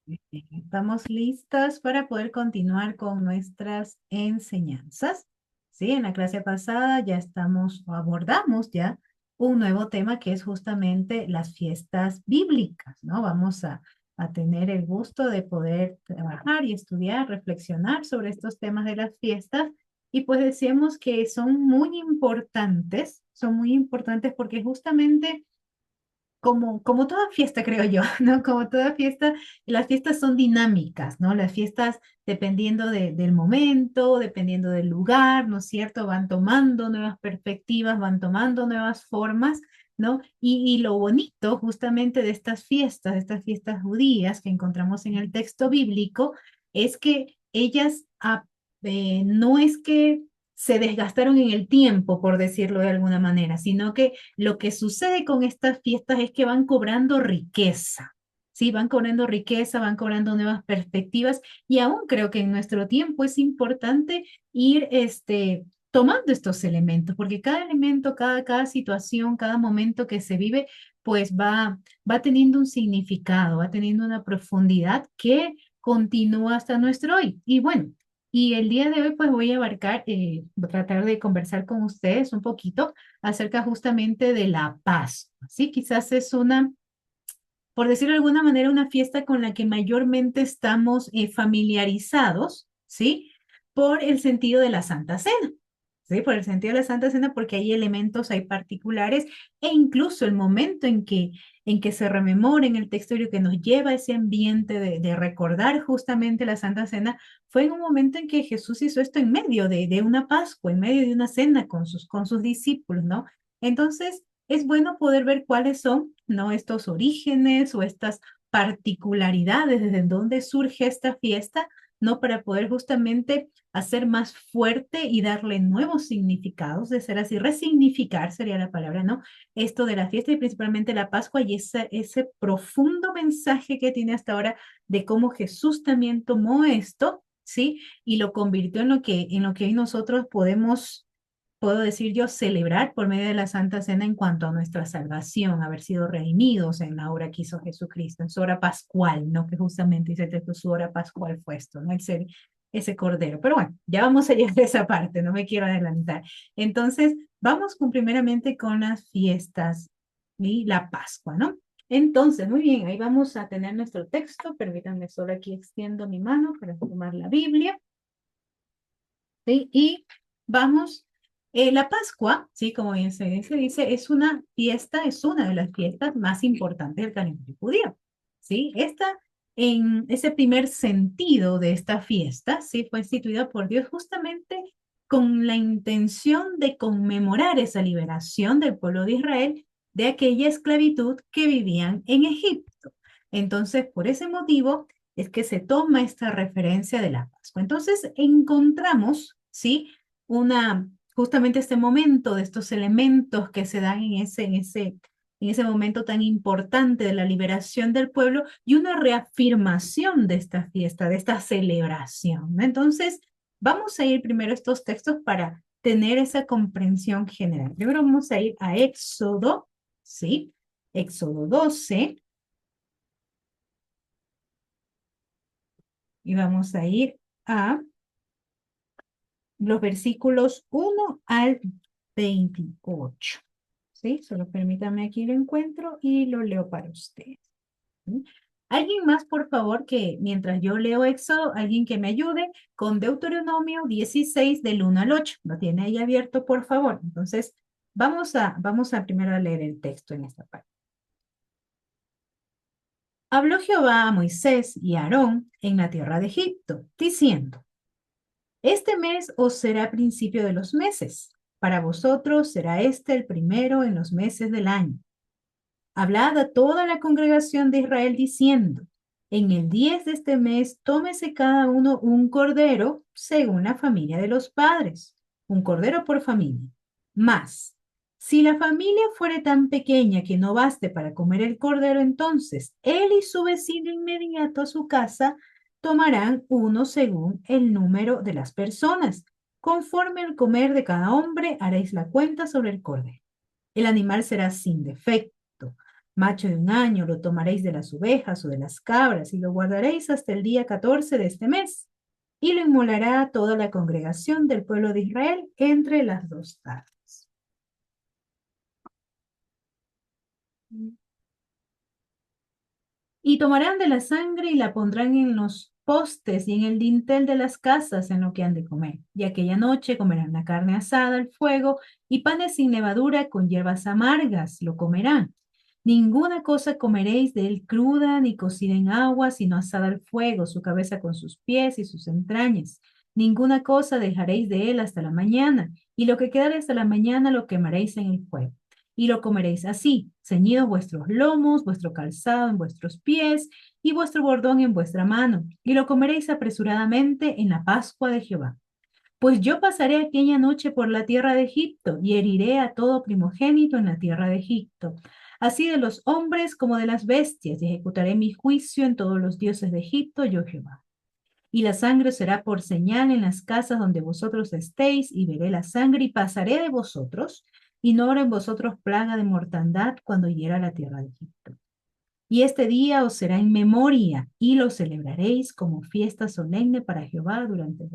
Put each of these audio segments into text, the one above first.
Bien, estamos listas para poder continuar con nuestras enseñanzas. Sí, en la clase pasada ya estamos o abordamos ya un nuevo tema que es justamente las fiestas bíblicas, ¿no? Vamos a tener el gusto de poder trabajar y estudiar, reflexionar sobre estos temas de las fiestas. Y pues decíamos que son muy importantes porque justamente como toda fiesta, creo yo, ¿no? Como toda fiesta, las fiestas son dinámicas, ¿no? Las fiestas, dependiendo del momento, dependiendo del lugar, ¿no es cierto? Van tomando nuevas perspectivas, van tomando nuevas formas, ¿no? Y lo bonito justamente de estas fiestas judías que encontramos en el texto bíblico, es que ellas no es que se desgastaron en el tiempo, por decirlo de alguna manera, sino que lo que sucede con estas fiestas es que van cobrando riqueza, ¿sí? Van cobrando riqueza, van cobrando nuevas perspectivas y aún creo que en nuestro tiempo es importante ir tomando estos elementos, porque cada elemento, cada situación, cada momento que se vive, pues va teniendo un significado, va teniendo una profundidad que continúa hasta nuestro hoy. Y bueno, y el día de hoy pues voy a voy a tratar de conversar con ustedes un poquito acerca justamente de la paz. Sí, quizás es por decirlo de alguna manera, una fiesta con la que mayormente estamos familiarizados, ¿sí? Por el sentido de la Santa Cena. ¿Sí? Por el sentido de la Santa Cena, porque hay elementos, hay particulares, e incluso el momento en que se rememora en el texto que nos lleva a ese ambiente de recordar justamente la Santa Cena, fue en un momento en que Jesús hizo esto en medio de una Pascua, en medio de una cena con sus discípulos, ¿no? Entonces, es bueno poder ver cuáles son, ¿no? Estos orígenes o estas particularidades, desde dónde surge esta fiesta, ¿no? Para poder justamente hacer más fuerte y darle nuevos significados, de ser así, resignificar sería la palabra, ¿no? Esto de la fiesta y principalmente la Pascua y ese profundo mensaje que tiene hasta ahora de cómo Jesús también tomó esto, ¿sí? Y lo convirtió en lo que hoy nosotros puedo decir yo, celebrar por medio de la Santa Cena en cuanto a nuestra salvación, haber sido redimidos en la obra que hizo Jesucristo, en su hora pascual, ¿no? Que justamente dice que su hora pascual fue esto, ¿no? Ese cordero. Pero bueno, ya vamos a llegar a esa parte, no me quiero adelantar. Entonces, vamos primeramente con las fiestas y la Pascua, ¿no? Entonces, muy bien, ahí vamos a tener nuestro texto. Permítanme solo aquí extiendo mi mano para tomar la Biblia. ¿Sí? Y vamos, la Pascua, ¿sí? Como bien se dice, es una fiesta, es una de las fiestas más importantes del calendario judío, ¿sí? En ese primer sentido de esta fiesta, ¿sí? Fue instituida por Dios justamente con la intención de conmemorar esa liberación del pueblo de Israel de aquella esclavitud que vivían en Egipto. Entonces, por ese motivo es que se toma esta referencia de la Pascua. Entonces, encontramos, ¿sí? Justamente este momento de estos elementos que se dan en ese momento tan importante de la liberación del pueblo y una reafirmación de esta fiesta, de esta celebración, ¿no? Entonces, vamos a ir primero a estos textos para tener esa comprensión general. Primero vamos a ir a Éxodo, ¿sí? Éxodo 12 y vamos a ir a los versículos 1 al 28. ¿Sí? Solo permítame aquí lo encuentro y lo leo para ustedes. ¿Sí? Alguien más, por favor, que mientras yo leo Éxodo, alguien que me ayude con Deuteronomio 16 del 1 al 8. Lo tiene ahí abierto, por favor. Entonces, vamos a primero a leer el texto en esta parte. Habló Jehová a Moisés y a Aarón en la tierra de Egipto, diciendo: Este mes os será principio de los meses. Para vosotros será este el primero en los meses del año. Hablad a toda la congregación de Israel diciendo: En el 10 de este mes tómese cada uno un cordero según la familia de los padres, un cordero por familia. Mas, si la familia fuere tan pequeña que no baste para comer el cordero, entonces él y su vecino inmediato a su casa tomarán uno según el número de las personas. Conforme al comer de cada hombre, haréis la cuenta sobre el cordero. El animal será sin defecto. macho de un año, lo tomaréis de las ovejas o de las cabras y lo guardaréis hasta el día 14 de este mes. Y lo inmolará toda la congregación del pueblo de Israel entre las dos tardes. Y tomarán de la sangre y la pondrán en los postes y en el dintel de las casas en lo que han de comer. Y aquella noche comerán la carne asada al fuego y panes sin levadura con hierbas amargas, lo comerán. Ninguna cosa comeréis de él cruda ni cocida en agua, sino asada al fuego, su cabeza con sus pies y sus entrañas. Ninguna cosa dejaréis de él hasta la mañana, y lo que quedare hasta la mañana lo quemaréis en el fuego y lo comeréis así, ceñidos vuestros lomos, vuestro calzado en vuestros pies y vuestro bordón en vuestra mano, y lo comeréis apresuradamente en la Pascua de Jehová. Pues yo pasaré aquella noche por la tierra de Egipto y heriré a todo primogénito en la tierra de Egipto, así de los hombres como de las bestias, y ejecutaré mi juicio en todos los dioses de Egipto, yo Jehová. Y la sangre será por señal en las casas donde vosotros estéis, y veré la sangre y pasaré de vosotros, y no habrá en vosotros plaga de mortandad cuando hiera la tierra de Egipto. Y este día os será en memoria, y lo celebraréis como fiesta solemne para Jehová durante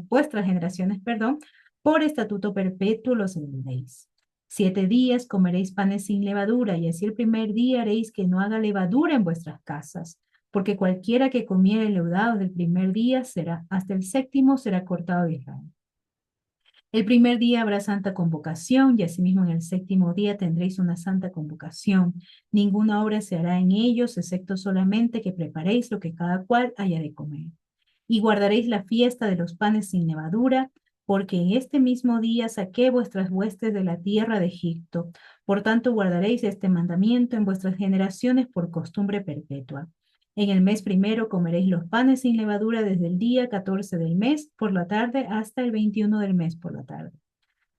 vuestras generaciones, perdón, por estatuto perpetuo lo celebraréis. 7 días comeréis panes sin levadura, y así el primer día haréis que no haga levadura en vuestras casas, porque cualquiera que comiere leudado del primer día será, hasta el séptimo será cortado de Israel. El primer día habrá santa convocación y asimismo en el séptimo día tendréis una santa convocación. Ninguna obra se hará en ellos, excepto solamente que preparéis lo que cada cual haya de comer. Y guardaréis la fiesta de los panes sin levadura, porque en este mismo día saqué vuestras huestes de la tierra de Egipto. Por tanto, guardaréis este mandamiento en vuestras generaciones por costumbre perpetua. En el mes primero comeréis los panes sin levadura desde el día 14 del mes por la tarde hasta el 21 del mes por la tarde.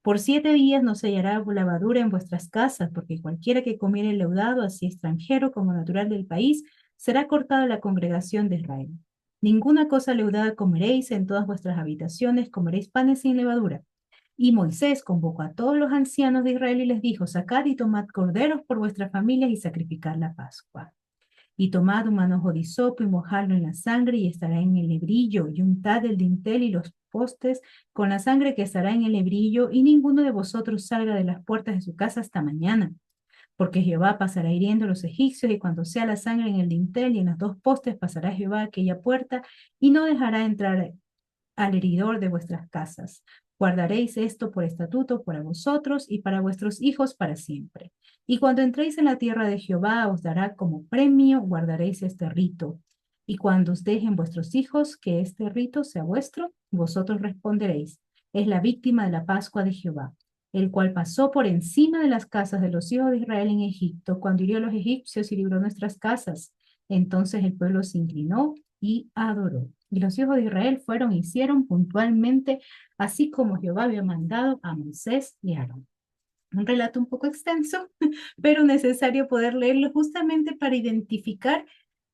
Por 7 días no se hallará levadura en vuestras casas, porque cualquiera que comiere leudado, así extranjero como natural del país, será cortado de la congregación de Israel. Ninguna cosa leudada comeréis, en todas vuestras habitaciones comeréis panes sin levadura. Y Moisés convocó a todos los ancianos de Israel y les dijo, sacad y tomad corderos por vuestras familias y sacrificad la Pascua. Y tomad un manojo de hisopo y mojadlo en la sangre y estará en el lebrillo, y untad el dintel y los postes con la sangre que estará en el lebrillo, y ninguno de vosotros salga de las puertas de su casa hasta mañana. Porque Jehová pasará hiriendo a los egipcios, y cuando sea la sangre en el dintel y en los dos postes, pasará Jehová aquella puerta, y no dejará entrar al heridor de vuestras casas. Guardaréis esto por estatuto para vosotros y para vuestros hijos para siempre. Y cuando entréis en la tierra de Jehová, os dará como premio, guardaréis este rito. Y cuando os dejen vuestros hijos que este rito sea vuestro, vosotros responderéis, es la víctima de la Pascua de Jehová, el cual pasó por encima de las casas de los hijos de Israel en Egipto, cuando hirió a los egipcios y libró nuestras casas. Entonces el pueblo se inclinó y adoró. Y los hijos de Israel fueron e hicieron puntualmente, así como Jehová había mandado a Moisés y a Aarón. Un relato un poco extenso, pero necesario poder leerlo justamente para identificar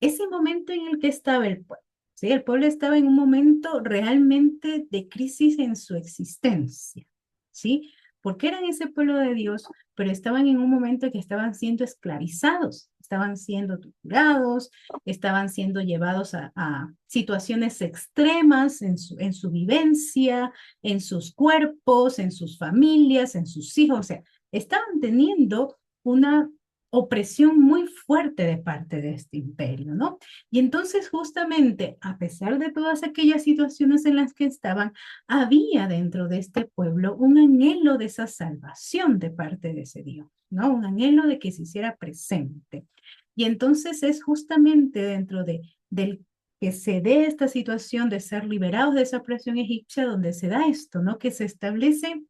ese momento en el que estaba el pueblo. ¿Sí? El pueblo estaba en un momento realmente de crisis en su existencia, ¿sí? Porque eran ese pueblo de Dios, pero estaban en un momento en que estaban siendo esclavizados, estaban siendo torturados, estaban siendo llevados a situaciones extremas en su vivencia, en sus cuerpos, en sus familias, en sus hijos, o sea, estaban teniendo una opresión muy fuerte de parte de este imperio, ¿no? Y entonces justamente, a pesar de todas aquellas situaciones en las que estaban, había dentro de este pueblo un anhelo de esa salvación de parte de ese Dios, ¿no? Un anhelo de que se hiciera presente. Y entonces es justamente dentro del que se dé esta situación de ser liberados de esa opresión egipcia donde se da esto, ¿no? Que se establece,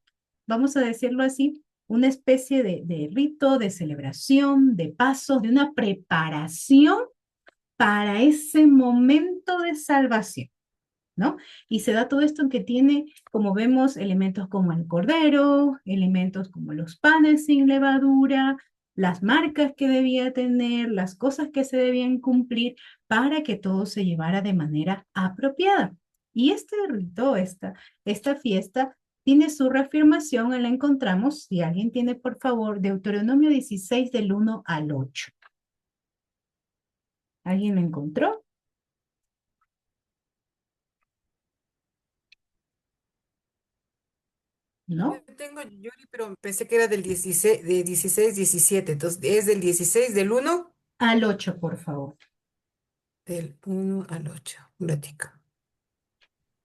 vamos a decirlo así, una especie de rito, de celebración, de pasos, de una preparación para ese momento de salvación, ¿no? Y se da todo esto en que tiene, como vemos, elementos como el cordero, elementos como los panes sin levadura, las marcas que debía tener, las cosas que se debían cumplir para que todo se llevara de manera apropiada. Y este rito, esta fiesta, tiene su reafirmación, la encontramos, si alguien tiene, por favor, Deuteronomio 16 del 1 al 8. ¿Alguien lo encontró? Yo ¿No? tengo Yuri, pero pensé que era del 16, de 16, 17. Entonces, es del 16, Al 8, por favor. del 1 al 8. Un ratico.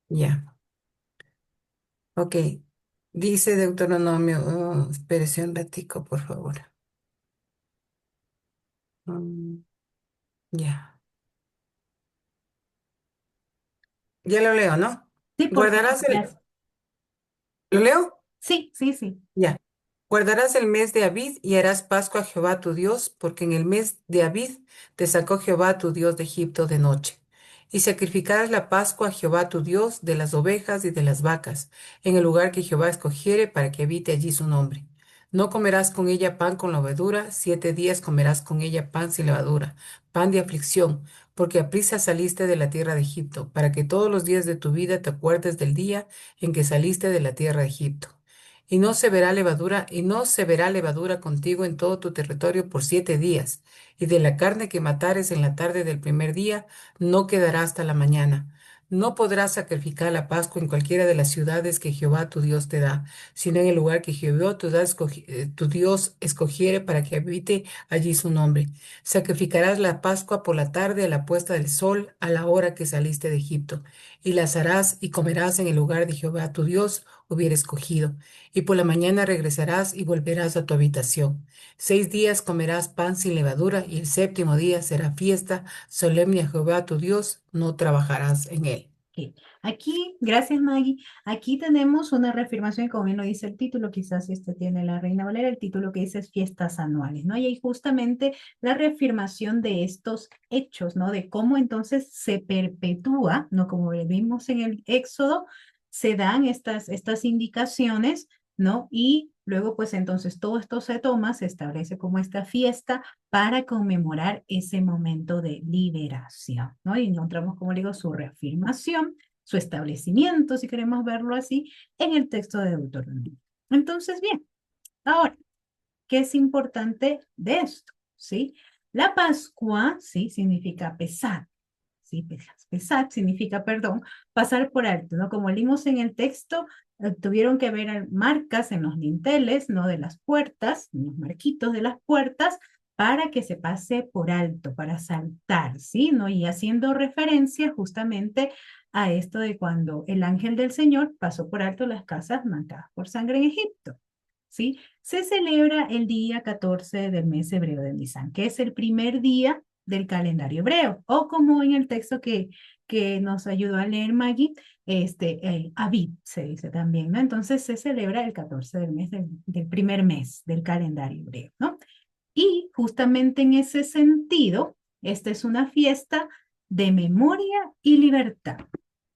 Ya. Ok. Dice Deuteronomio. Espérese un ratico, por favor. Mm, ya. Ya lo leo, ¿no? Sí, por favor, Guardarás el. gracias. ¿Lo leo? Sí, sí, sí. Ya. Guardarás el mes de Abid y harás Pascua a Jehová tu Dios, porque en el mes de Abid te sacó Jehová tu Dios de Egipto de noche. Y sacrificarás la Pascua a Jehová tu Dios de las ovejas y de las vacas, en el lugar que Jehová escogiere para que habite allí su nombre. No comerás con ella pan con levadura, 7 días comerás con ella pan sin levadura, pan de aflicción, porque aprisa saliste de la tierra de Egipto, para que todos los días de tu vida te acuerdes del día en que saliste de la tierra de Egipto. Y no se verá levadura contigo en todo tu territorio por 7 días, y de la carne que matares en la tarde del primer día no quedará hasta la mañana. No podrás sacrificar la Pascua en cualquiera de las ciudades que Jehová tu Dios te da, sino en el lugar que Jehová tu Dios escogiere para que habite allí su nombre. Sacrificarás la Pascua por la tarde a la puesta del sol, a la hora que saliste de Egipto, y las harás y comerás en el lugar de Jehová tu Dios hubiera escogido, y por la mañana regresarás y volverás a tu habitación. 6 días comerás pan sin levadura, y el séptimo día será fiesta solemne a Jehová tu Dios, no trabajarás en él. Ok. Aquí, gracias Maggie, aquí tenemos una reafirmación, como bien lo dice el título, quizás este tiene la Reina Valera, el título que dice es fiestas anuales, ¿no? Y ahí justamente la reafirmación de estos hechos, ¿no? De cómo entonces se perpetúa, ¿no? Como vimos en el Éxodo, se dan estas indicaciones, ¿no? Y luego pues entonces todo esto se toma, se establece como esta fiesta para conmemorar ese momento de liberación, ¿no? Y encontramos, como digo, su reafirmación, su establecimiento, si queremos verlo así, en el texto de Deuteronomio. Entonces, bien, ahora, ¿qué es importante de esto? ¿Sí? La Pascua, ¿sí? Significa pesar, ¿sí? Pesar significa, perdón, pasar por alto, ¿no? Como leímos en el texto, tuvieron que ver marcas en los dinteles, ¿no? De las puertas, en los marquitos de las puertas, para que se pase por alto, para saltar, ¿sí? ¿No? Y haciendo referencia justamente a esto de cuando el ángel del Señor pasó por alto las casas manchadas por sangre en Egipto, ¿sí? Se celebra el día 14 del mes hebreo de Nisan, que es el primer día del calendario hebreo, o como en el texto que nos ayudó a leer Maggie, Abib se dice también, ¿no? Entonces se celebra el 14 del mes del primer mes del calendario hebreo, ¿no? Y justamente en ese sentido, esta es una fiesta de memoria y libertad,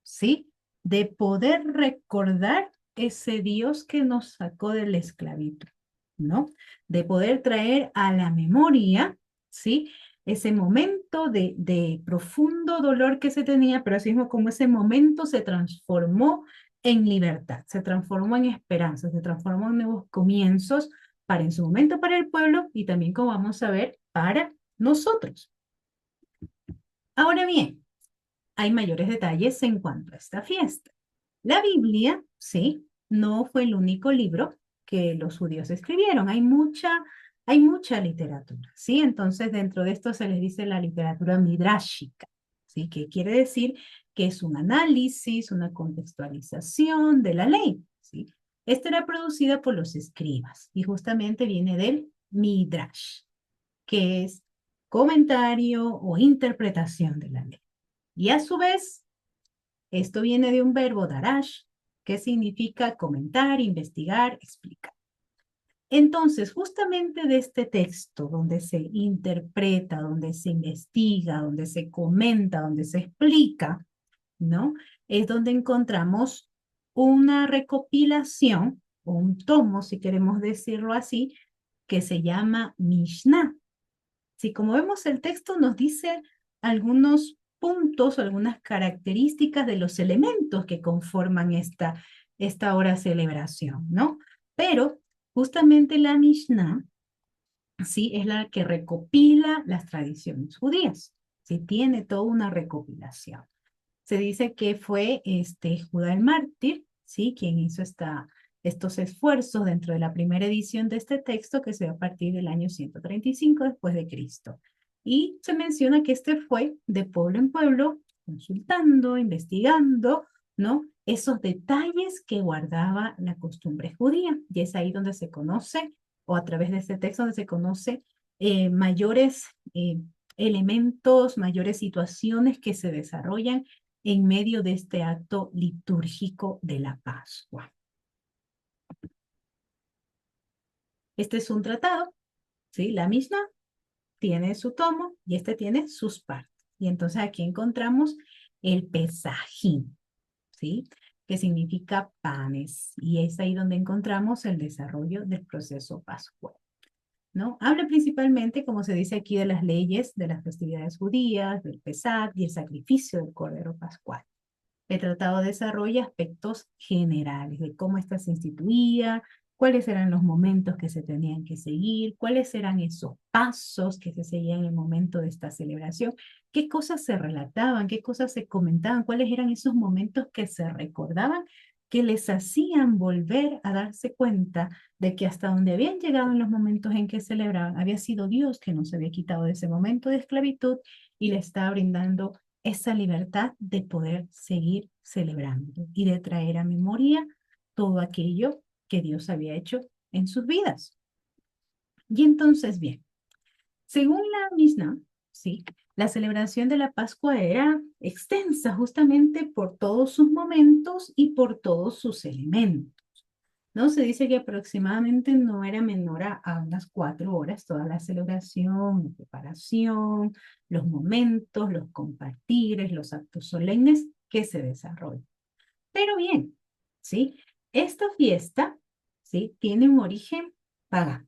¿sí? De poder recordar ese Dios que nos sacó de la esclavitud, ¿no? De poder traer a la memoria, ¿sí? Ese momento de profundo dolor que se tenía, pero así mismo como ese momento se transformó en libertad, se transformó en esperanza, se transformó en nuevos comienzos para en su momento para el pueblo y también, como vamos a ver, para nosotros. Ahora bien, hay mayores detalles en cuanto a esta fiesta. La Biblia, sí, no fue el único libro que los judíos escribieron. Hay mucha literatura, ¿sí? Entonces, dentro de esto se les dice la literatura midrashica, ¿sí? Que quiere decir que es un análisis, una contextualización de la ley, ¿sí? Esta era producida por los escribas y justamente viene del midrash, que es comentario o interpretación de la ley. Y a su vez, esto viene de un verbo darash, que significa comentar, investigar, explicar. Entonces, justamente de este texto, donde se interpreta, donde se investiga, donde se comenta, donde se explica, ¿no? Es donde encontramos una recopilación, o un tomo, si queremos decirlo así, que se llama Mishnah. Si como vemos el texto nos dice algunos puntos, algunas características de los elementos que conforman esta ahora celebración, ¿no? Pero justamente la Mishnah, sí, es la que recopila las tradiciones judías, sí, tiene toda una recopilación. Se dice que fue Judá el mártir, ¿sí? Quien hizo estos esfuerzos dentro de la primera edición de este texto que se dio a partir del año 135 después de Cristo. Y se menciona que este fue de pueblo en pueblo, consultando, investigando, ¿no? Esos detalles que guardaba la costumbre judía. Y es ahí donde se conoce, o a través de este texto donde se conoce mayores elementos, mayores situaciones que se desarrollan en medio de este acto litúrgico de la Pascua. Este es un tratado, ¿sí? La misma tiene su tomo y este tiene sus partes. Y entonces aquí encontramos el pesajín, ¿sí? Que significa panes. Y es ahí donde encontramos el desarrollo del proceso pascual, ¿no? Habla principalmente, como se dice aquí, de las leyes de las festividades judías, del Pesaj y el sacrificio del Cordero Pascual. El tratado desarrolla aspectos generales de cómo ésta se instituía, cuáles eran los momentos que se tenían que seguir, cuáles eran esos pasos que se seguían en el momento de esta celebración, qué cosas se relataban, qué cosas se comentaban, cuáles eran esos momentos que se recordaban que les hacían volver a darse cuenta de que hasta donde habían llegado en los momentos en que celebraban, había sido Dios que nos había quitado de ese momento de esclavitud y le estaba brindando esa libertad de poder seguir celebrando y de traer a memoria todo aquello que Dios había hecho en sus vidas. Y entonces, bien, según la Mishnah, sí, la celebración de la Pascua era extensa justamente por todos sus momentos y por todos sus elementos. ¿No? Se dice que aproximadamente no era menor a unas 4 horas toda la celebración, la preparación, los momentos, los compartires, los actos solemnes que se desarrollan. Pero bien, ¿sí? Esta fiesta, ¿sí? Tiene un origen pagano.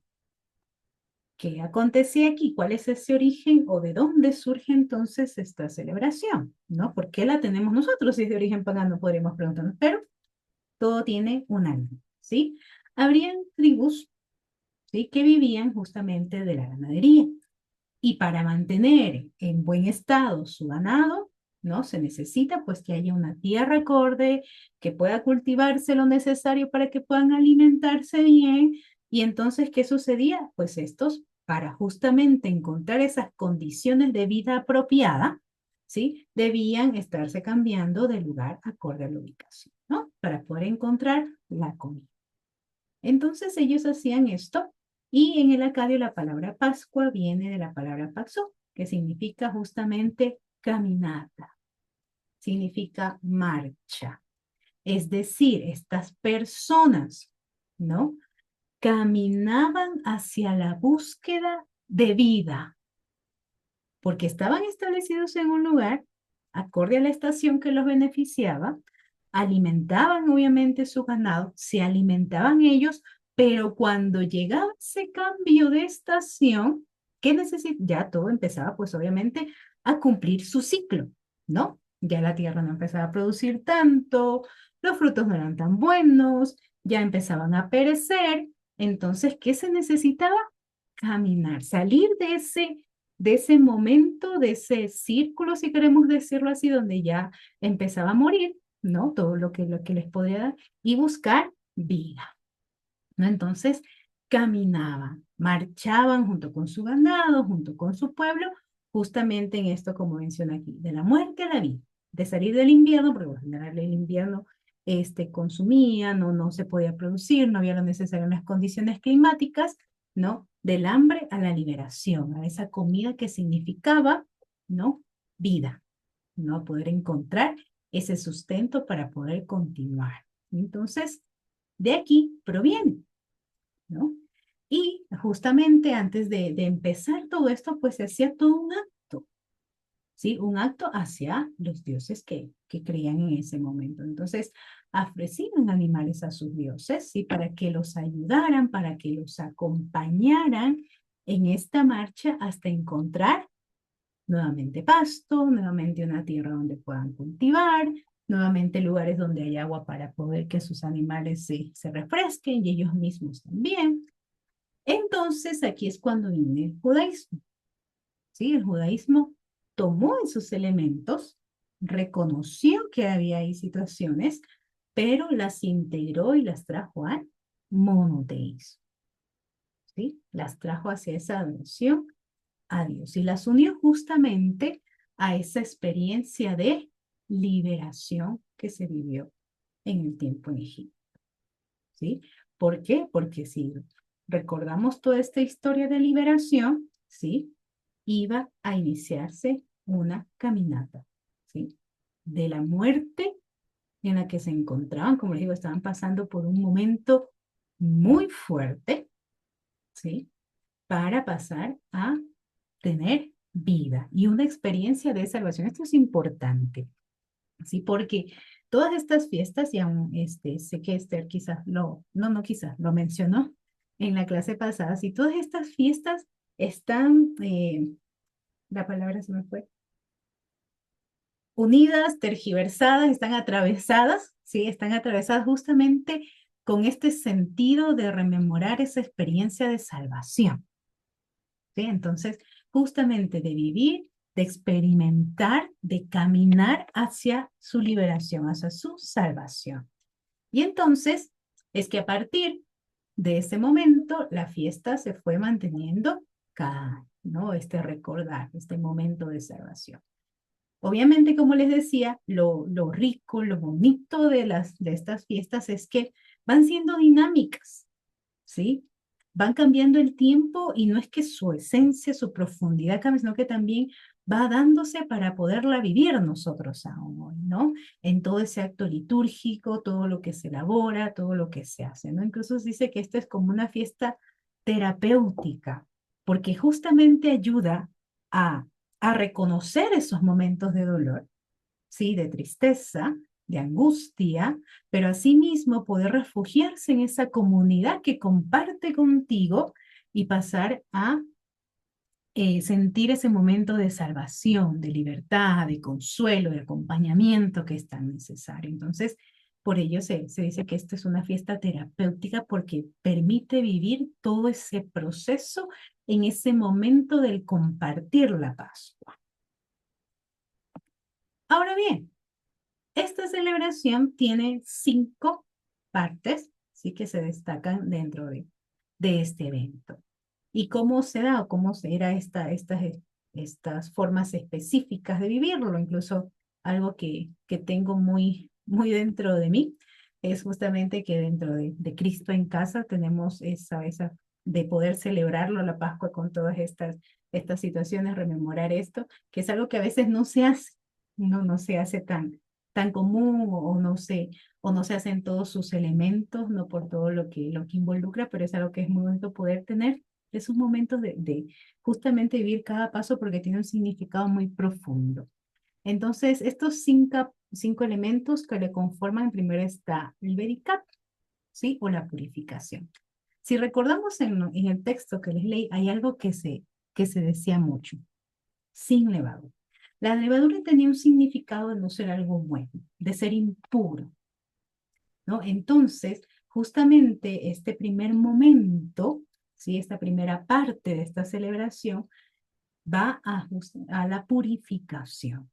¿Qué acontecía aquí? ¿Cuál es ese origen o de dónde surge entonces esta celebración? ¿No? ¿Por qué la tenemos nosotros si es de origen pagano? Podríamos preguntarnos, pero todo tiene un alma, ¿sí? Habrían tribus, ¿sí? Que vivían justamente de la ganadería. Y para mantener en buen estado su ganado, ¿no? Se necesita pues que haya una tierra acorde, que pueda cultivarse lo necesario para que puedan alimentarse bien. Y entonces, ¿qué sucedía? Pues estos, para justamente encontrar esas condiciones de vida apropiada, ¿sí? Debían estarse cambiando de lugar acorde a la ubicación, ¿no? Para poder encontrar la comida. Entonces ellos hacían esto y en el acadio la palabra Pascua viene de la palabra paxo, que significa justamente caminata, significa marcha. Es decir, estas personas, ¿no? Caminaban hacia la búsqueda de vida, porque estaban establecidos en un lugar, acorde a la estación que los beneficiaba, alimentaban obviamente su ganado, se alimentaban ellos, pero cuando llegaba ese cambio de estación, ¿qué necesitaba? Ya todo empezaba pues obviamente a cumplir su ciclo, ¿no? Ya la tierra no empezaba a producir tanto, los frutos no eran tan buenos, ya empezaban a perecer, entonces, ¿qué se necesitaba? Caminar, salir de ese momento, de ese círculo, si queremos decirlo así, donde ya empezaba a morir, ¿no? Todo lo que les podía dar, y buscar vida, ¿no? Entonces, caminaban, marchaban junto con su ganado, junto con su pueblo, justamente en esto, como menciona aquí, de la muerte a la vida, de salir del invierno, porque por general el invierno consumía, no se podía producir, no había lo necesario en las condiciones climáticas, ¿no? Del hambre a la liberación, a esa comida que significaba, ¿no? Vida, ¿no? Poder encontrar ese sustento para poder continuar. Entonces, de aquí proviene, ¿no? Y justamente antes de empezar todo esto, pues se hacía todo un acto, ¿sí? Un acto hacia los dioses que creían en ese momento. Entonces, ofrecían animales a sus dioses, ¿sí? Para que los ayudaran, para que los acompañaran en esta marcha hasta encontrar nuevamente pasto, nuevamente una tierra donde puedan cultivar, nuevamente lugares donde hay agua para poder que sus animales se refresquen y ellos mismos también. Entonces aquí es cuando viene el judaísmo, ¿sí? El judaísmo tomó esos elementos, reconoció que había ahí situaciones, pero las integró y las trajo al monoteísmo, ¿sí? Las trajo hacia esa adoración a Dios y las unió justamente a esa experiencia de liberación que se vivió en el tiempo en Egipto, ¿sí? ¿Por qué? Porque si recordamos toda esta historia de liberación, ¿sí? Iba a iniciarse una caminata, ¿sí? De la muerte en la que se encontraban, como les digo, estaban pasando por un momento muy fuerte, ¿sí? Para pasar a tener vida y una experiencia de salvación. Esto es importante, ¿sí? Porque todas estas fiestas, y aún sé que Esther quizás no quizás, lo mencionó en la clase pasada, si todas estas fiestas están, la palabra se me fue, unidas, tergiversadas, están atravesadas, ¿sí? Están atravesadas justamente con este sentido de rememorar esa experiencia de salvación, ¿sí? Entonces, justamente de vivir, de experimentar, de caminar hacia su liberación, hacia su salvación. Y entonces es que a partir de ese momento la fiesta se fue manteniendo cada año, ¿no? Este recordar, este momento de salvación. Obviamente, como les decía, lo rico, lo bonito de estas fiestas es que van siendo dinámicas, ¿sí? Van cambiando el tiempo y no es que su esencia, su profundidad cambie, sino que también va dándose para poderla vivir nosotros aún hoy, ¿no? En todo ese acto litúrgico, todo lo que se elabora, todo lo que se hace, ¿no? Incluso se dice que esto es como una fiesta terapéutica, porque justamente ayuda a, a reconocer esos momentos de dolor, ¿sí? De tristeza, de angustia, pero asimismo poder refugiarse en esa comunidad que comparte contigo y pasar a sentir ese momento de salvación, de libertad, de consuelo, de acompañamiento que es tan necesario. Entonces, por ello se dice que esta es una fiesta terapéutica porque permite vivir todo ese proceso en ese momento del compartir la Pascua. Ahora bien, esta celebración tiene 5 partes, sí que se destacan dentro de este evento. ¿Y cómo se da o cómo era estas formas específicas de vivirlo? Incluso algo que tengo muy dentro de mí es justamente que dentro de Cristo en casa tenemos esa de poder celebrarlo, la Pascua, con todas estas situaciones, rememorar esto, que es algo que a veces no se hace, no se hace tan común o no se hacen todos sus elementos, no por todo lo que involucra, pero es algo que es muy bonito poder tener esos momentos de justamente vivir cada paso porque tiene un significado muy profundo. Entonces, estos 5 elementos que le conforman, primero está el vericat, ¿sí? O la purificación. Si recordamos en el texto que les leí, hay algo que se decía mucho, sin levadura. La levadura tenía un significado de no ser algo bueno, de ser impuro, ¿no? Entonces, justamente este primer momento, ¿sí? Esta primera parte de esta celebración va a la purificación,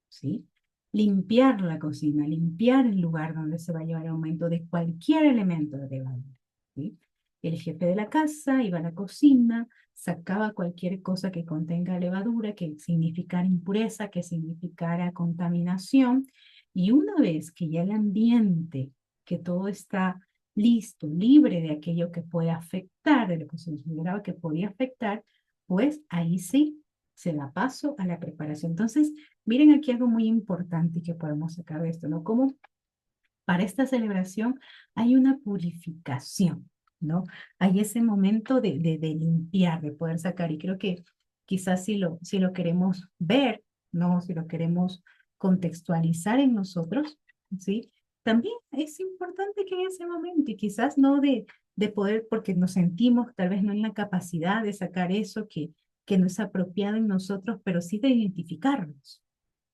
¿sí? Limpiar la cocina, limpiar el lugar donde se va a llevar el aumento de cualquier elemento de levadura, ¿sí? El jefe de la casa iba a la cocina, sacaba cualquier cosa que contenga levadura, que significara impureza, que significara contaminación, y una vez que ya el ambiente, que todo está listo, libre de aquello que puede afectar, de lo que se consideraba que podía afectar, pues ahí sí se da paso a la preparación. Entonces, miren aquí algo muy importante que podemos sacar de esto, ¿no? Como para esta celebración hay una purificación, ¿no? Hay ese momento de limpiar, de poder sacar, y creo que quizás si lo queremos ver, ¿no? Si lo queremos contextualizar en nosotros, ¿sí? También es importante que en ese momento, y quizás no de poder, porque nos sentimos tal vez no en la capacidad de sacar eso que no es apropiado en nosotros, pero sí de identificarnos,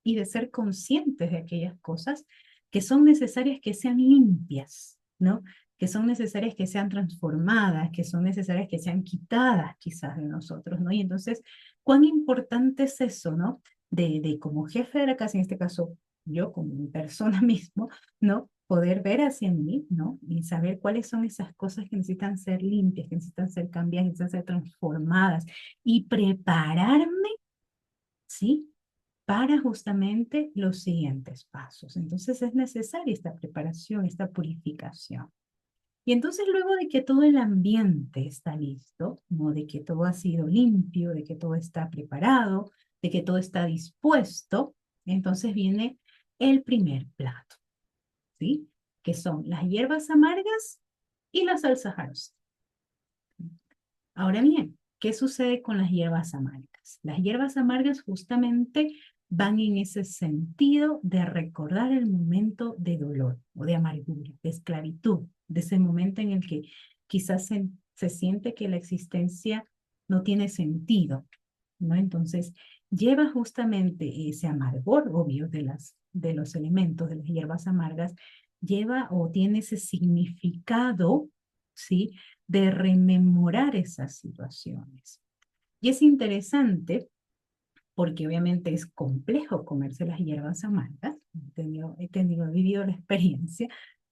y de ser conscientes de aquellas cosas que son necesarias que sean limpias, ¿no? Que son necesarias que sean transformadas, que son necesarias que sean quitadas quizás de nosotros, ¿no? Y entonces, ¿cuán importante es eso, ¿no? De como jefe de la casa, en este caso yo como mi persona mismo, ¿no? Poder ver hacia mí, ¿no? Y saber cuáles son esas cosas que necesitan ser limpias, que necesitan ser cambiadas, que necesitan ser transformadas y prepararme, ¿sí? Para justamente los siguientes pasos. Entonces es necesaria esta preparación, esta purificación. Y entonces luego de que todo el ambiente está listo, ¿no? De que todo ha sido limpio, de que todo está preparado, de que todo está dispuesto, entonces viene el primer plato, ¿sí? Que son las hierbas amargas y la salsa jarosa. Ahora bien, ¿qué sucede con las hierbas amargas? Las hierbas amargas justamente van en ese sentido de recordar el momento de dolor o de amargura, de esclavitud, de ese momento en el que quizás se siente que la existencia no tiene sentido, ¿no? Entonces, lleva justamente ese amargor, obvio, de los elementos de las hierbas amargas, lleva o tiene ese significado, ¿sí? De rememorar esas situaciones. Y es interesante porque obviamente es complejo comerse las hierbas amargas. He vivido la experiencia,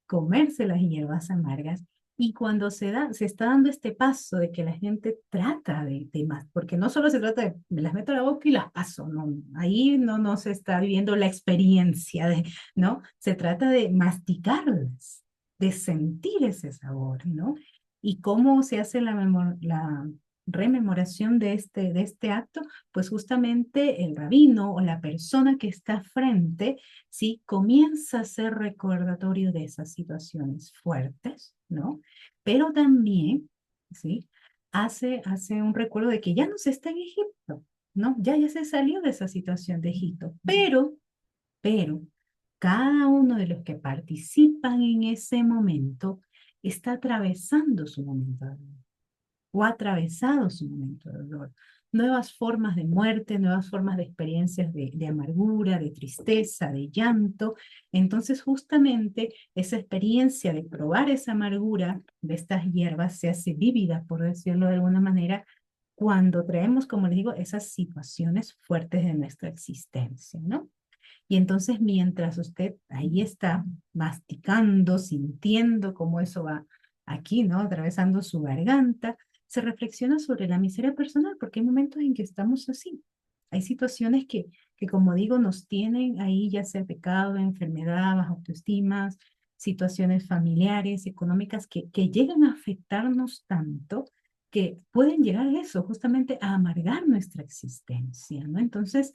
comerse las hierbas amargas. Y cuando se está dando este paso de que la gente trata de más, porque no solo se trata de, me las meto a la boca y las paso, no, ahí no se está viviendo la experiencia de, ¿no? Se trata de masticarlas, de sentir ese sabor, ¿no? Y cómo se hace la rememoración de este acto, pues justamente el rabino o la persona que está frente, ¿sí? Comienza a ser recordatorio de esas situaciones fuertes, ¿no? Pero también, ¿sí? Hace un recuerdo de que ya no se está en Egipto, ¿no? Ya se salió de esa situación de Egipto, pero cada uno de los que participan en ese momento está atravesando su momento de dolor o ha atravesado su momento de dolor. Nuevas formas de muerte, nuevas formas de experiencias de amargura, de tristeza, de llanto. Entonces, justamente esa experiencia de probar esa amargura de estas hierbas se hace vívida, por decirlo de alguna manera, cuando traemos, como les digo, esas situaciones fuertes de nuestra existencia, ¿no? Y entonces, mientras usted ahí está masticando, sintiendo cómo eso va aquí, ¿no? Atravesando su garganta, se reflexiona sobre la miseria personal, porque hay momentos en que estamos así. Hay situaciones que como digo, nos tienen ahí, ya sea pecado, enfermedad, baja autoestima, situaciones familiares, económicas, que llegan a afectarnos tanto que pueden llegar a eso, justamente a amargar nuestra existencia, ¿no? Entonces,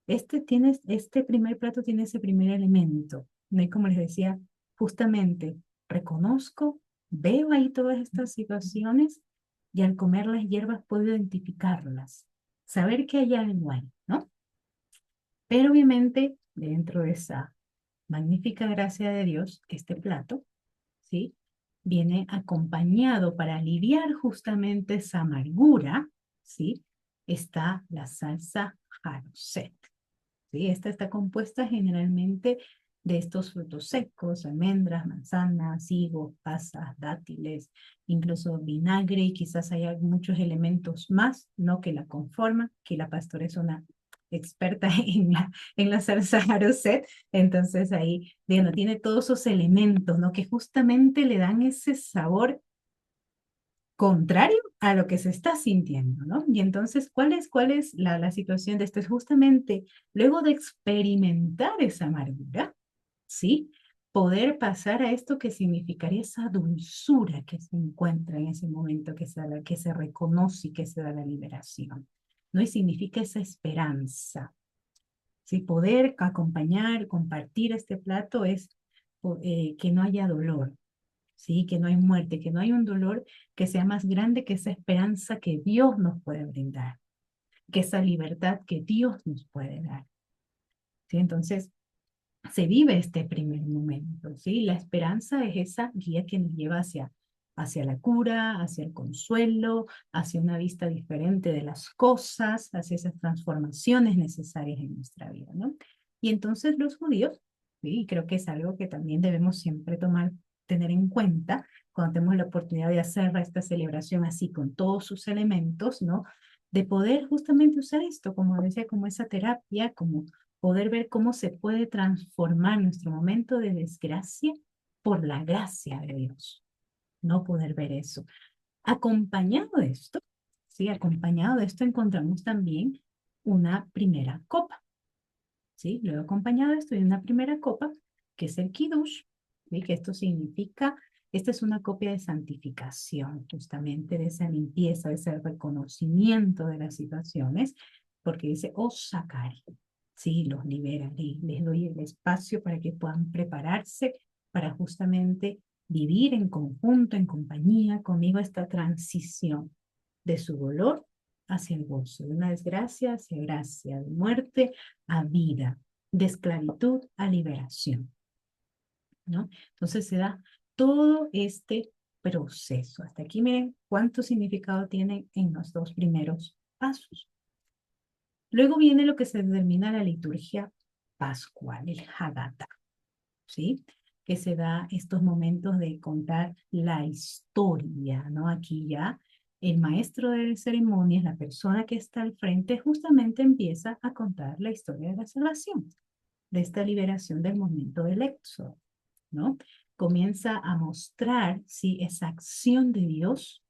este primer plato tiene ese primer elemento, ¿no? Y como les decía, justamente reconozco, veo ahí todas estas situaciones y al comer las hierbas puedo identificarlas, saber que hay algo ahí, ¿no? Pero obviamente, dentro de esa magnífica gracia de Dios, este plato, ¿sí? Viene acompañado para aliviar justamente esa amargura, ¿sí? Está la salsa Harocet. ¿Sí? Esta está compuesta generalmente de estos frutos secos, almendras, manzanas, higos, pasas, dátiles, incluso vinagre y quizás haya muchos elementos más, ¿no? Que la conforman, que la pastora es una experta en la salsa Harocet, entonces ahí, digamos, tiene todos esos elementos, ¿no? Que justamente le dan ese sabor contrario a lo que se está sintiendo, ¿no? Y entonces, ¿cuál es la situación de esto? Es justamente luego de experimentar esa amargura, ¿sí? Poder pasar a esto que significaría esa dulzura que se encuentra en ese momento que se reconoce y que se da la liberación, ¿no? Y significa esa esperanza, ¿sí? Poder acompañar, compartir este plato es que no haya dolor, ¿sí? Que no hay muerte, que no hay un dolor que sea más grande que esa esperanza que Dios nos puede brindar, que esa libertad que Dios nos puede dar, ¿sí? Entonces, se vive este primer momento, ¿sí? La esperanza es esa guía que nos lleva hacia la cura, hacia el consuelo, hacia una vista diferente de las cosas, hacia esas transformaciones necesarias en nuestra vida, ¿no? Y entonces los judíos, ¿sí? Y creo que es algo que también debemos siempre tener en cuenta cuando tenemos la oportunidad de hacer esta celebración así con todos sus elementos, ¿no? De poder justamente usar esto, como decía, como esa terapia, como poder ver cómo se puede transformar nuestro momento de desgracia por la gracia de Dios, no poder ver eso. Acompañado de esto, sí, acompañado de esto encontramos también una primera copa, ¿sí? Luego acompañado de esto hay una primera copa, que es el Kiddush, ¿sí? Que esto significa, esta es una copia de santificación, justamente de esa limpieza, de ese reconocimiento de las situaciones, porque dice, os sacaré, ¿sí? Los liberaré, les doy el espacio para que puedan prepararse para justamente vivir en conjunto, en compañía conmigo esta transición de su dolor hacia el gozo, de una desgracia hacia gracia, de muerte a vida, de esclavitud a liberación, ¿no? Entonces se da todo este proceso. Hasta aquí miren cuánto significado tiene en los dos primeros pasos. Luego viene lo que se denomina la liturgia pascual, el Haggadah, ¿sí? Que se da estos momentos de contar la historia, ¿no? Aquí ya el maestro de ceremonias, la persona que está al frente, justamente empieza a contar la historia de la salvación, de esta liberación del momento del éxodo, ¿no? Comienza a mostrar, sí, esa acción de Dios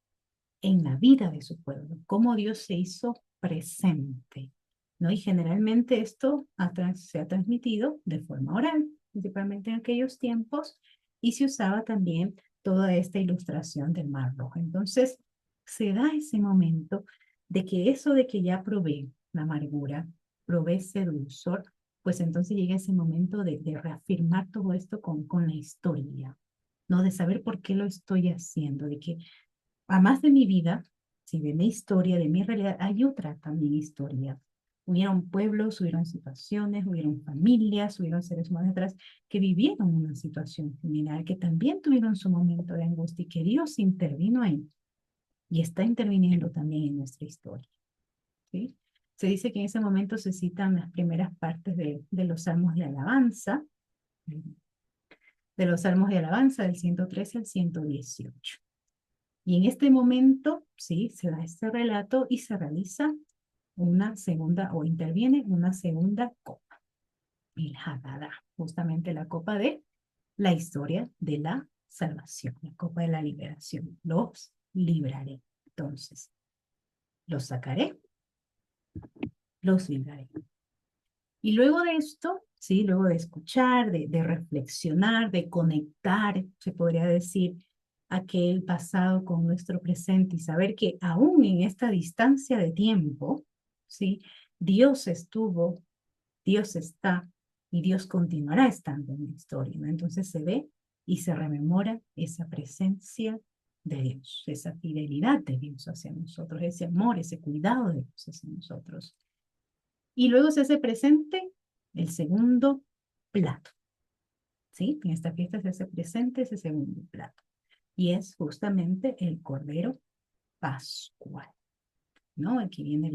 en la vida de su pueblo, cómo Dios se hizo presente, ¿no? Y generalmente esto se ha transmitido de forma oral, principalmente en aquellos tiempos, y se usaba también toda esta ilustración del Mar Rojo. Entonces, se da ese momento de que eso de que ya probé la amargura, probé ese dulzor, pues entonces llega ese momento de reafirmar todo esto con la historia, ¿no? De saber por qué lo estoy haciendo, de que además de mi vida, sí, de mi historia, de mi realidad, hay otra también historia. Hubieron pueblos, hubieron situaciones, hubieron familias, hubieron seres humanos atrás que vivieron una situación similar, que también tuvieron su momento de angustia y que Dios intervino ahí y está interviniendo también en nuestra historia, ¿sí? Se dice que en ese momento se citan las primeras partes de los salmos de alabanza, del 113 al 118. Y en este momento, sí, se da este relato y se realiza una segunda, o interviene una segunda copa, el Haggadah, justamente la copa de la historia de la salvación, la copa de la liberación. Los libraré. Entonces, los sacaré, los libraré. Y luego de esto, sí, luego de escuchar, de reflexionar, de conectar, se podría decir, aquel pasado con nuestro presente y saber que aún en esta distancia de tiempo, sí, Dios estuvo, Dios está y Dios continuará estando en la historia, ¿no? Entonces se ve y se rememora esa presencia de Dios, esa fidelidad de Dios hacia nosotros, ese amor, ese cuidado de Dios hacia nosotros. Y luego se hace presente el segundo plato, ¿sí? En esta fiesta se hace presente ese segundo plato. Y es justamente el Cordero Pascual, ¿no? Aquí viene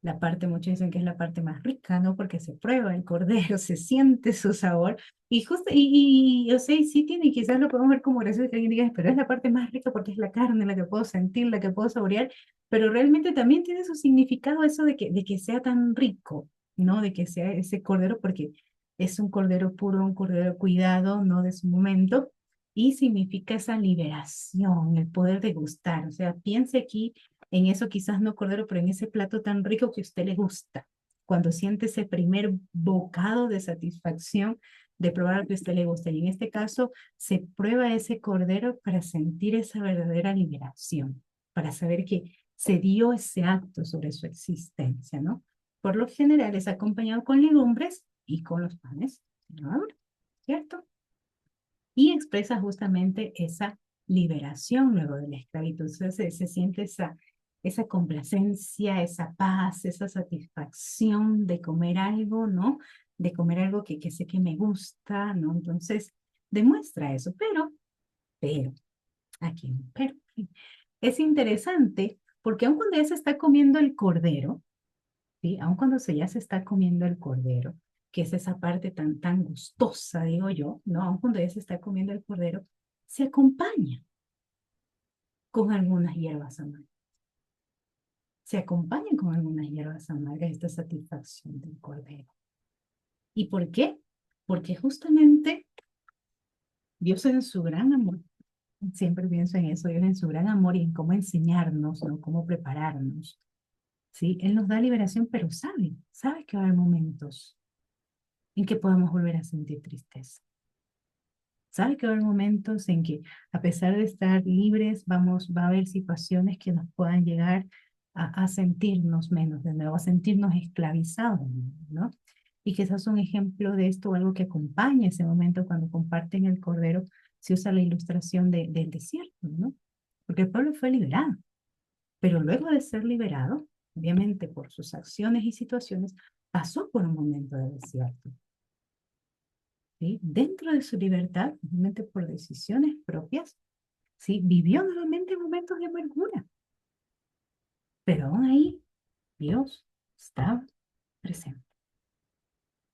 la parte, muchos dicen que es la parte más rica, ¿no? Porque se prueba el cordero, se siente su sabor. Y justo, o sea, y sí tiene, quizás lo podemos ver como gracioso que alguien diga, pero es la parte más rica porque es la carne, la que puedo sentir, la que puedo saborear, pero realmente también tiene su significado eso de que sea tan rico, ¿no? De que sea ese cordero, porque es un cordero puro, un cordero cuidado, ¿no? De su momento, y significa esa liberación, el poder degustar. O sea, piense aquí en eso quizás no cordero, pero en ese plato tan rico que a usted le gusta. Cuando siente ese primer bocado de satisfacción de probar lo que a usted le gusta. Y en este caso, se prueba ese cordero para sentir esa verdadera liberación, para saber que se dio ese acto sobre su existencia, ¿no? Por lo general es acompañado con legumbres y con los panes, ¿no? ¿Cierto? Y expresa justamente esa liberación luego de la esclavitud. Entonces se siente esa complacencia, esa paz, esa satisfacción de comer algo, ¿no? De comer algo que sé que me gusta, ¿no? Entonces demuestra eso, pero, aquí, pero, es interesante porque aun cuando ya se está comiendo el cordero, ¿sí? Aun cuando ya se está comiendo el cordero, que es esa parte tan gustosa, digo yo, ¿no? Aun cuando ya se está comiendo el cordero, se acompaña con algunas hierbas amargas. Se acompaña con algunas hierbas amargas esta satisfacción del cordero. ¿Y por qué? Porque justamente Dios en su gran amor, siempre pienso en eso, Dios en su gran amor y en cómo enseñarnos, ¿no? Cómo prepararnos, ¿sí? Él nos da liberación, pero sabe que va a haber momentos en que podamos volver a sentir tristeza. Sabe que va a haber momentos en que, a pesar de estar libres, va a haber situaciones que nos puedan llegar a sentirnos menos de nuevo, a sentirnos esclavizados, ¿no? Y quizás un ejemplo de esto, algo que acompaña ese momento cuando comparten el cordero, se usa la ilustración del desierto, ¿no? Porque el pueblo fue liberado, pero luego de ser liberado, obviamente por sus acciones y situaciones, pasó por un momento de desierto. ¿Sí? Dentro de su libertad, obviamente por decisiones propias, ¿sí? Vivió nuevamente momentos de amargura, pero aún ahí Dios estaba presente,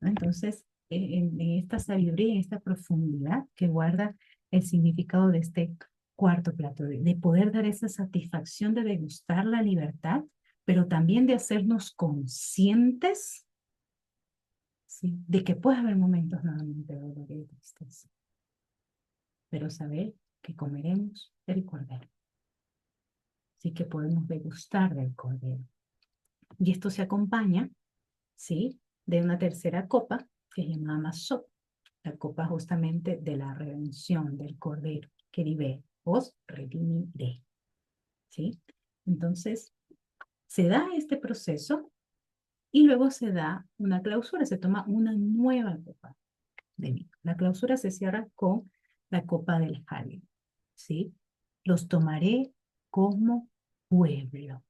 ¿no? Entonces, en esta sabiduría, en esta profundidad que guarda el significado de este cuarto plato, de poder dar esa satisfacción de degustar la libertad, pero también de hacernos conscientes, ¿sí? De que puede haber momentos nuevamente de dolor y de tristeza, pero saber que comeremos el cordero. Así que podemos degustar del cordero. Y esto se acompaña, ¿sí? De una tercera copa que es llamada Masop, la copa justamente de la redención del cordero, que dice, os redimiré, ¿sí? Entonces, se da este proceso y luego se da una clausura, se toma una nueva copa de vino. La clausura se cierra con la copa del Jalil, ¿sí? Los tomaré como pueblo,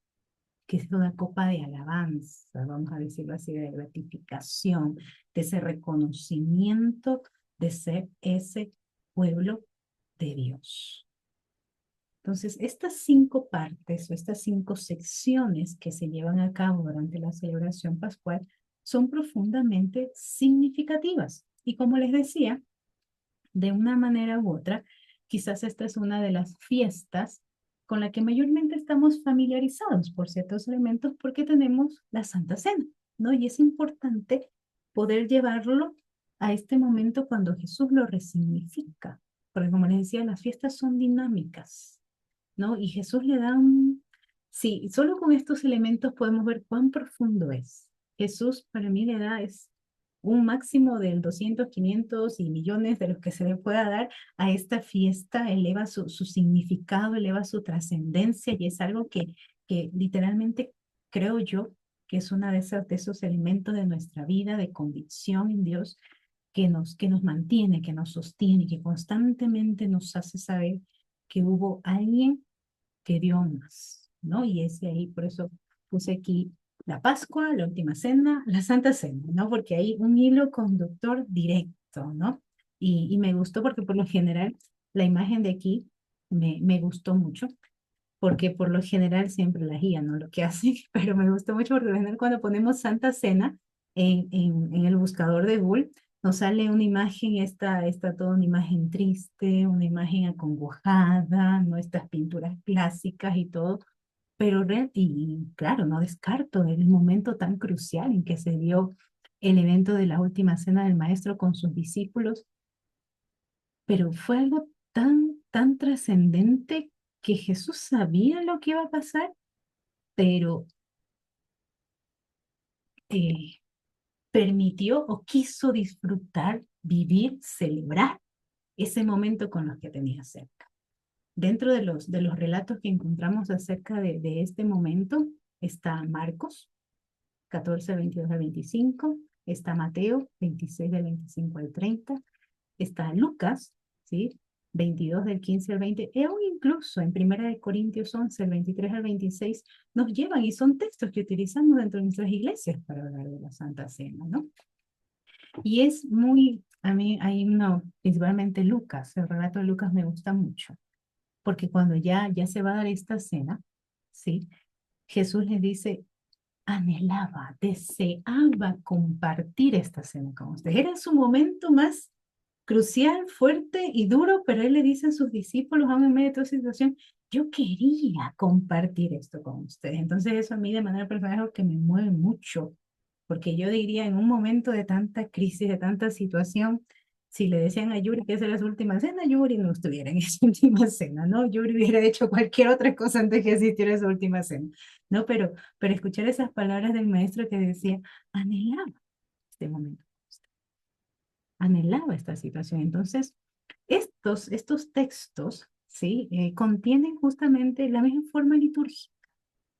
que es una copa de alabanza, vamos a decirlo así, de gratificación, de ese reconocimiento de ser ese pueblo de Dios. Entonces, estas 5 partes o estas 5 secciones que se llevan a cabo durante la celebración pascual son profundamente significativas. Y como les decía, de una manera u otra, quizás esta es una de las fiestas con la que mayormente estamos familiarizados por ciertos elementos porque tenemos la Santa Cena, ¿no? Y es importante poder llevarlo a este momento cuando Jesús lo resignifica, porque como les decía, las fiestas son dinámicas, ¿no? Y Jesús le da un... Sí, solo con estos elementos podemos ver cuán profundo es. Jesús para mí le da es un máximo del 200, 500 y millones de los que se le pueda dar a esta fiesta, eleva su significado, eleva su trascendencia y es algo que literalmente creo yo que es una de esos elementos de nuestra vida, de convicción en Dios, que nos mantiene, que nos sostiene, que constantemente nos hace saber que hubo alguien que dio más, ¿no? Y ese ahí, por eso puse aquí la Pascua, la Última Cena, la Santa Cena, ¿no? Porque hay un hilo conductor directo, ¿no? Y me gustó porque por lo general la imagen de aquí me gustó mucho, porque por lo general siempre la guía, ¿no? Lo que hace, pero me gustó mucho porque por lo general cuando ponemos Santa Cena en el buscador de Google, nos sale una imagen, esta toda una imagen triste, una imagen acongojada, ¿no? Estas pinturas clásicas y todo, pero y claro, no descarto el momento tan crucial en que se dio el evento de la última cena del maestro con sus discípulos, pero fue algo tan trascendente que Jesús sabía lo que iba a pasar, pero eh, permitió o quiso disfrutar, vivir, celebrar ese momento con los que tenía cerca. Dentro de los relatos que encontramos acerca de este momento está Marcos 14, 22 al 25, está Mateo 26 del 25 al 30, está Lucas, ¿sí? 22 del 15 al 20, e aún incluso en Primera de Corintios 11, del 23 al 26, nos llevan y son textos que utilizamos dentro de nuestras iglesias para hablar de la Santa Cena, ¿no? Y es muy, a mí hay uno, principalmente Lucas, el relato de Lucas me gusta mucho, porque cuando ya se va a dar esta cena, ¿sí? Jesús les dice, anhelaba, deseaba compartir esta cena con ustedes. Era su momento más crucial, fuerte y duro, pero él le dice a sus discípulos, aún en medio de toda esa situación, yo quería compartir esto con ustedes. Entonces eso a mí de manera personal es algo que me mueve mucho, porque yo diría en un momento de tanta crisis, de tanta situación, si le decían a Yuri que esa era su última cena, Yuri no estuviera en esa última cena, ¿no? Yuri hubiera hecho cualquier otra cosa antes que asistiera a esa última cena, ¿no? Pero escuchar esas palabras del maestro que decía, anhelaba este momento, anhelaba esta situación. Entonces, estos textos, ¿sí? Contienen justamente la misma forma litúrgica,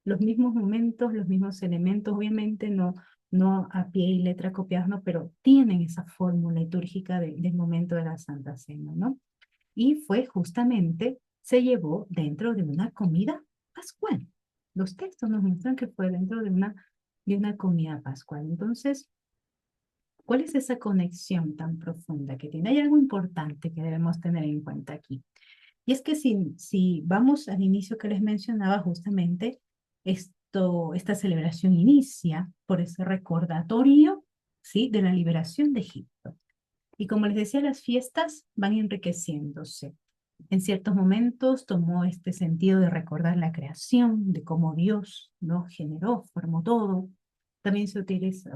los mismos momentos, los mismos elementos, obviamente no a pie y letra copiados, no, pero tienen esa fórmula litúrgica del momento de la Santa Cena, ¿no? Y fue justamente, se llevó dentro de una comida pascual. Los textos nos muestran que fue dentro de una comida pascual. Entonces, ¿cuál es esa conexión tan profunda que tiene? Hay algo importante que debemos tener en cuenta aquí. Y es que si vamos al inicio que les mencionaba, justamente esta celebración inicia por ese recordatorio, ¿sí? De la liberación de Egipto. Y como les decía, las fiestas van enriqueciéndose. En ciertos momentos tomó este sentido de recordar la creación, de cómo Dios, ¿no? Generó, formó todo. También se utiliza,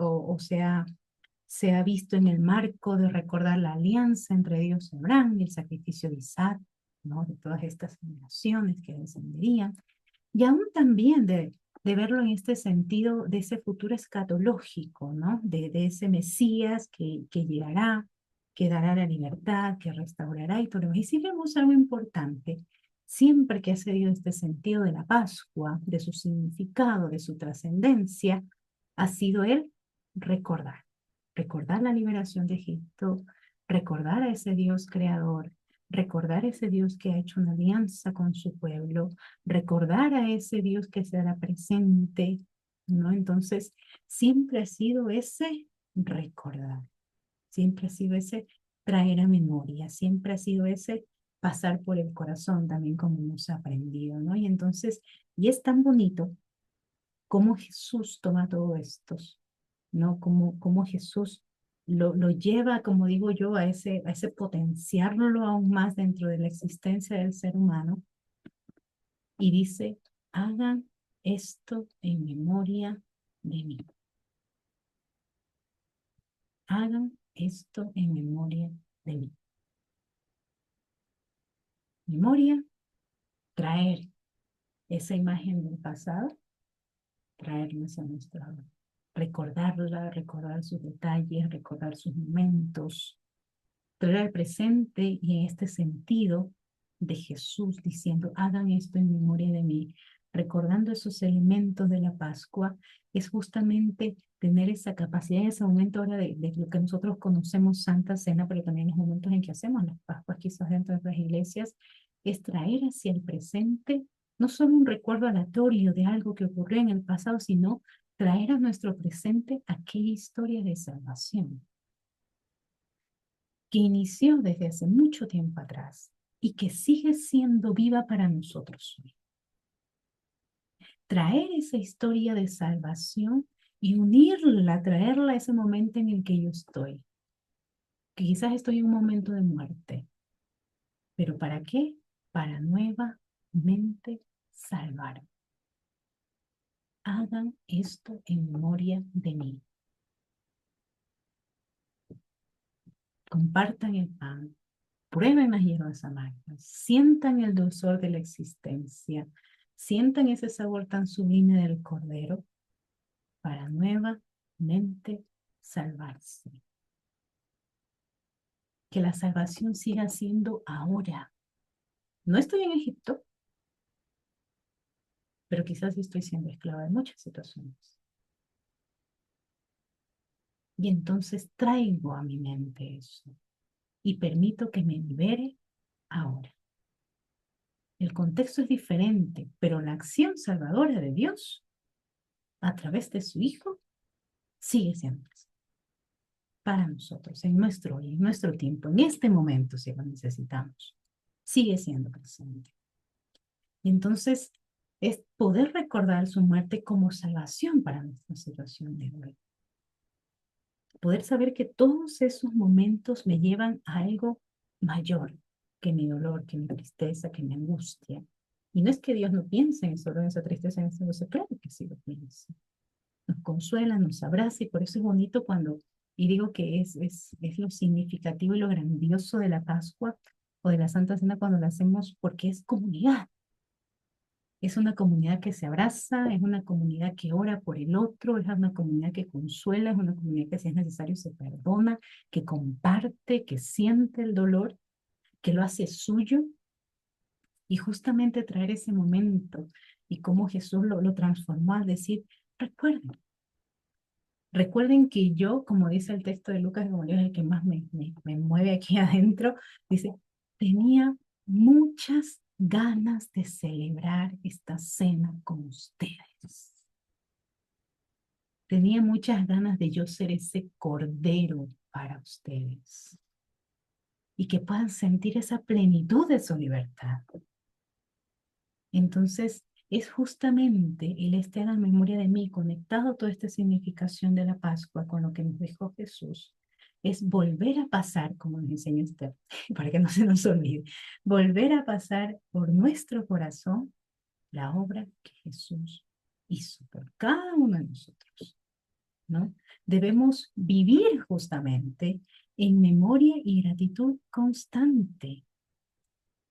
se ha visto en el marco de recordar la alianza entre Dios y Abraham y el sacrificio de Isaac, ¿no? De todas estas generaciones que descenderían, y aún también de verlo en este sentido de ese futuro escatológico, ¿no? De ese Mesías que llegará, que dará la libertad, que restaurará y todo lo demás. Y si vemos algo importante, siempre que ha cedido este sentido de la Pascua, de su significado, de su trascendencia, ha sido el recordar. Recordar la liberación de Egipto, recordar a ese Dios creador, recordar a ese Dios que ha hecho una alianza con su pueblo, recordar a ese Dios que se hará presente, ¿no? Entonces, siempre ha sido ese recordar, siempre ha sido ese traer a memoria, siempre ha sido ese pasar por el corazón también como hemos aprendido, ¿no? Y entonces, y es tan bonito cómo Jesús toma todo esto, ¿no? Cómo Jesús lo lleva, como digo yo, a ese potenciarlo aún más dentro de la existencia del ser humano y dice, hagan esto en memoria de mí. Hagan esto en memoria de mí. Memoria, traer esa imagen del pasado, traerla a nuestra ahora. Recordarla, recordar sus detalles, recordar sus momentos, traer al presente y en este sentido de Jesús diciendo, hagan esto en memoria de mí, recordando esos elementos de la Pascua, es justamente tener esa capacidad en ese momento ahora de lo que nosotros conocemos Santa Cena, pero también en los momentos en que hacemos las Pascuas quizás dentro de las iglesias, es traer hacia el presente no solo un recuerdo aleatorio de algo que ocurrió en el pasado, sino traer a nuestro presente aquella historia de salvación que inició desde hace mucho tiempo atrás y que sigue siendo viva para nosotros hoy. Traer esa historia de salvación y unirla, traerla a ese momento en el que yo estoy, que quizás estoy en un momento de muerte, pero ¿para qué? Para nuevamente salvar. Hagan esto en memoria de mí. Compartan el pan, prueben las hierbas amargas, sientan el dulzor de la existencia, sientan ese sabor tan sublime del Cordero para nuevamente salvarse. Que la salvación siga siendo ahora. No estoy en Egipto, pero quizás estoy siendo esclava de muchas situaciones. Y entonces traigo a mi mente eso y permito que me libere ahora. El contexto es diferente, pero la acción salvadora de Dios a través de su Hijo sigue siendo para nosotros, en nuestro tiempo, en este momento, si lo necesitamos. Sigue siendo presente. Y entonces, es poder recordar su muerte como salvación para nuestra situación de hoy. Poder saber que todos esos momentos me llevan a algo mayor que mi dolor, que mi tristeza, que mi angustia. Y no es que Dios no piense en solo en esa tristeza, en esa angustia, claro que sí lo piensa. Nos consuela, nos abraza y por eso es bonito cuando, y digo que es lo significativo y lo grandioso de la Pascua o de la Santa Cena cuando la hacemos porque es comunidad. Es una comunidad que se abraza, es una comunidad que ora por el otro, es una comunidad que consuela, es una comunidad que si es necesario se perdona, que comparte, que siente el dolor, que lo hace suyo y justamente traer ese momento y cómo Jesús lo transformó al decir, recuerden, recuerden que yo, como dice el texto de Lucas, como es el que más me mueve aquí adentro, dice, tenía muchas ganas de celebrar esta cena con ustedes. Tenía muchas ganas de yo ser ese cordero para ustedes y que puedan sentir esa plenitud de su libertad. Entonces, es justamente el estar en memoria de mí, conectado a toda esta significación de la Pascua con lo que nos dejó Jesús, es volver a pasar, como nos enseña Esther, para que no se nos olvide, volver a pasar por nuestro corazón la obra que Jesús hizo por cada uno de nosotros, ¿no? Debemos vivir justamente en memoria y gratitud constante.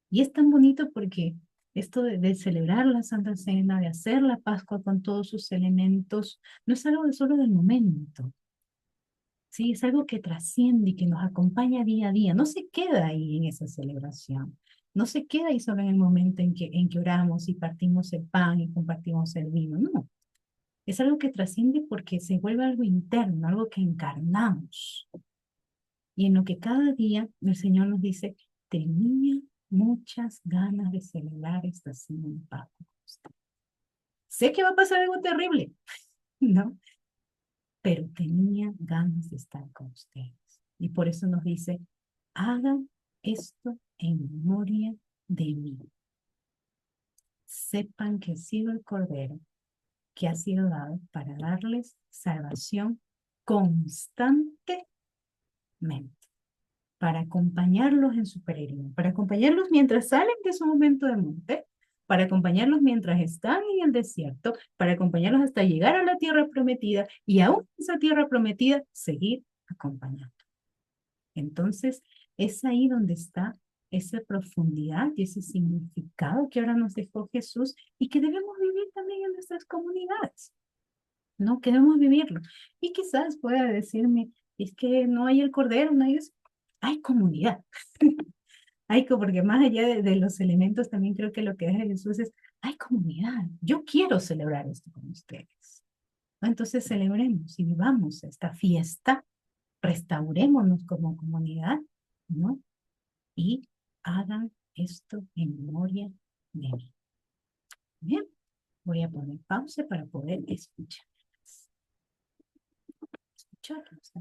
Y es tan bonito porque esto de celebrar la Santa Cena, de hacer la Pascua con todos sus elementos, no es algo solo del momento, ¿sí? Es algo que trasciende y que nos acompaña día a día. No se queda ahí en esa celebración. No se queda ahí solo en el momento en que oramos y partimos el pan y compartimos el vino. No, es algo que trasciende porque se vuelve algo interno, algo que encarnamos. Y en lo que cada día el Señor nos dice, tenía muchas ganas de celebrar esta cena en paz con usted. Sé que va a pasar algo terrible, ¿no? Pero tenía ganas de estar con ustedes. Y por eso nos dice, hagan esto en memoria de mí. Sepan que he sido el Cordero que ha sido dado para darles salvación constantemente, para acompañarlos en su peregrinación, para acompañarlos mientras salen de su momento de muerte, para acompañarlos mientras están en el desierto, para acompañarlos hasta llegar a la tierra prometida y aún en esa tierra prometida seguir acompañando. Entonces, es ahí donde está esa profundidad y ese significado que ahora nos dejó Jesús y que debemos vivir también en nuestras comunidades. No queremos vivirlo. Y quizás pueda decirme, es que no hay el cordero, no hay eso. Hay comunidad. Porque más allá de los elementos, también creo que lo que deja Jesús es, hay comunidad. Yo quiero celebrar esto con ustedes. ¿No? Entonces celebremos y vivamos esta fiesta, restaurémonos como comunidad, ¿no? Y hagan esto en memoria de mí. Bien, voy a poner pausa para poder escuchar. Escucharlos.